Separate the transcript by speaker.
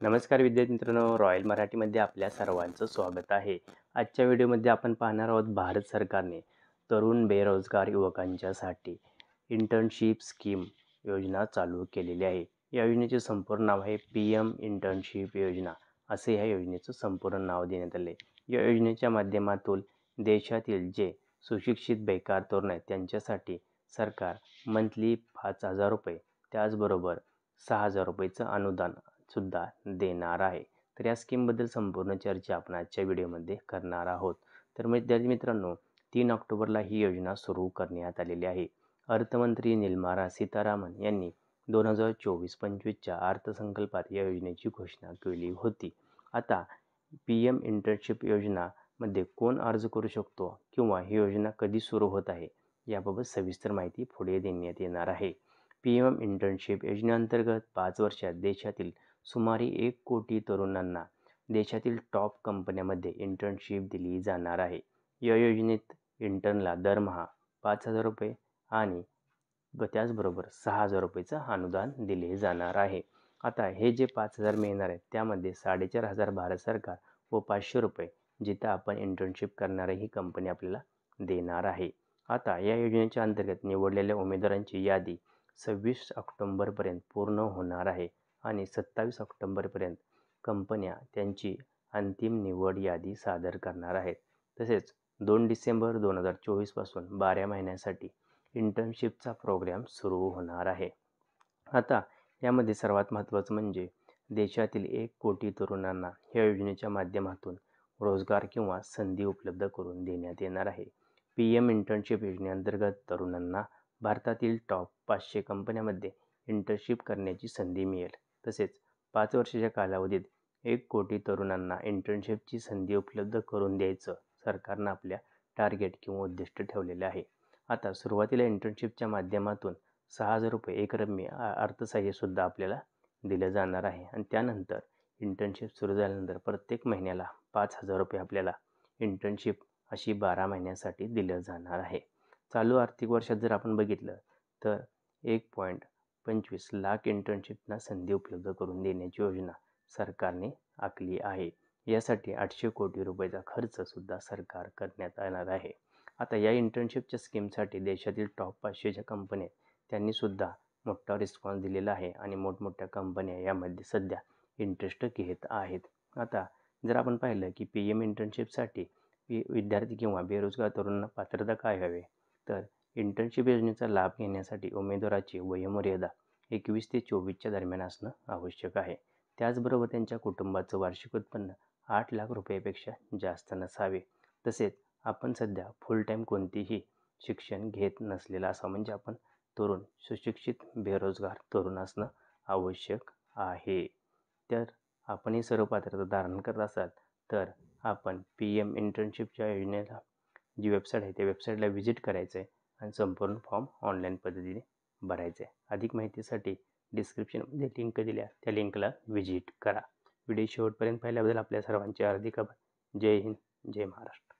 Speaker 1: नमस्कार विद्यार्थी मित्रांनो, रॉयल मराठीमध्ये आपल्या सर्वांचं स्वागत आहे. आजच्या व्हिडिओमध्ये आपण पाहणार आहोत भारत सरकारने तरुण बेरोजगार युवकांच्यासाठी इंटर्नशिप स्कीम योजना चालू केलेली आहे. या योजनेचे संपूर्ण नाव आहे PM इंटर्नशिप योजना, असे या योजनेचं संपूर्ण नाव देण्यात आले. या योजनेच्या माध्यमातून देशातील जे सुशिक्षित बेकार तरुण आहेत त्यांच्यासाठी सरकार मंथली 5,000 रुपये त्याचबरोबर 6,000 रुपयेचं अनुदान सुद्धा देणार आहे. तर या स्कीमबद्दल संपूर्ण चर्चा आपण आजच्या व्हिडिओमध्ये करणार आहोत. तर विद्यार्थी मित्रांनो, 3 ऑक्टोबरला ही योजना सुरू करण्यात आलेली आहे. अर्थमंत्री निर्मला सीतारामन यांनी 2024-25च्या अर्थसंकल्पात या योजनेची घोषणा केली होती. आता PM इंटर्नशिप योजनामध्ये कोण अर्ज करू शकतो किंवा ही योजना कधी सुरू होत आहे याबाबत सविस्तर माहिती पुढे देण्यात येणार आहे. PM इंटर्नशिप योजनेअंतर्गत 5 वर्षात देशातील सुमारे 1 कोटी तरुणांना देशातील टॉप कंपन्यांमध्ये इंटर्नशिप दिली जाणार आहे. या योजनेत इंटर्नला दरमहा 5,000 रुपये आणि त्याचबरोबर 6,000 रुपयेचं अनुदान दिले जाणार आहे. आता हे जे 5,000 मिळणार आहेत त्यामध्ये 4,500 भारत सरकार व 500 रुपये जिथं आपण इंटर्नशिप करणारी ही कंपनी आपल्याला देणार आहे. आता या योजनेच्या अंतर्गत निवडलेल्या उमेदवारांची यादी 26 ऑक्टोबरपर्यंत पूर्ण होणार आहे आणि 27 ऑक्टोबरपर्यंत कंपन्या त्यांची अंतिम निवड यादी सादर करणार आहेत. तसेच 2 डिसेंबर 2024 पासून 12 महिन्यांसाठी इंटर्नशिपचा प्रोग्राम सुरू होणार आहे. आता यामध्ये सर्वात महत्त्वाचं म्हणजे देशातील 1 कोटी तरुणांना या योजनेच्या माध्यमातून रोजगार किंवा संधी उपलब्ध करून देण्यात येणार आहे. PM इंटर्नशिप योजनेअंतर्गत तरुणांना भारतातील टॉप 500 कंपन्यांमध्ये इंटर्नशिप करण्याची संधी मिळेल. तसेच 5 वर्षाच्या कालावधीत 1 कोटी तरुणांना इंटर्नशिपची संधी उपलब्ध करून द्यायचं सरकारनं आपल्या टार्गेट किंवा उद्दिष्ट ठेवलेले आहे. आता सुरुवातीला इंटर्नशिपच्या माध्यमातून 6,000 रुपये एकरकमी अर्थसहाय्यसुद्धा आपल्याला दिलं जाणार आहे आणि त्यानंतर इंटर्नशिप सुरू झाल्यानंतर प्रत्येक महिन्याला 5,000 रुपये आपल्याला इंटर्नशिप अशी 12 महिन्यासाठी दिलं जाणार आहे. चालू आर्थिक वर्षात जर आपण बघितलं तर 1.25 लाख इंटर्नशिपना संधी उपलब्ध करून देण्याची योजना सरकारने आखली आहे. यासाठी 800 कोटी रुपयाचा खर्चसुद्धा सरकार करण्यात येणार आहे. आता या इंटर्नशिपच्या स्कीमसाठी देशातील टॉप 500च्या कंपन्या त्यांनीसुद्धा मोठा रिस्पॉन्स दिलेला आहे आणि मोठमोठ्या कंपन्या यामध्ये सध्या इंटरेस्ट घेत आहेत. आता जर आपण पाहिलं की PM इंटर्नशिपसाठी विद्यार्थी किंवा बेरोजगार तरुणांना पात्रता काय हवे, तर इंटर्नशिप योजनेचा लाभ घेण्यासाठी उमेदवाराची वयोमर्यादा 21 ते 24च्या दरम्यान असणं आवश्यक आहे. त्याचबरोबर त्यांच्या कुटुंबाचं वार्षिक उत्पन्न 8 लाख रुपयापेक्षा जास्त नसावे. तसेच आपण सध्या फुल टाईम कोणतेही शिक्षण घेत नसलेला असावं, म्हणजे आपण तरुण सुशिक्षित बेरोजगार तरुण असणं आवश्यक आहे. तर आपण ही सर्व पात्रता धारण करत असाल तर आपण PM इंटर्नशिपच्या योजनेला जी वेबसाईट आहे त्या वेबसाईटला व्हिजिट करायचं आहे आणि संपूर्ण फॉर्म ऑनलाईन पद्धतीने भरायचे आहे. अधिक माहितीसाठी डिस्क्रिप्शनमध्ये लिंक दिल्या त्या लिंकला व्हिजिट करा. व्हिडिओ शेवटपर्यंत पाहिल्याबद्दल आपल्या सर्वांचे हार्दिक आभार. जय हिंद, जय महाराष्ट्र.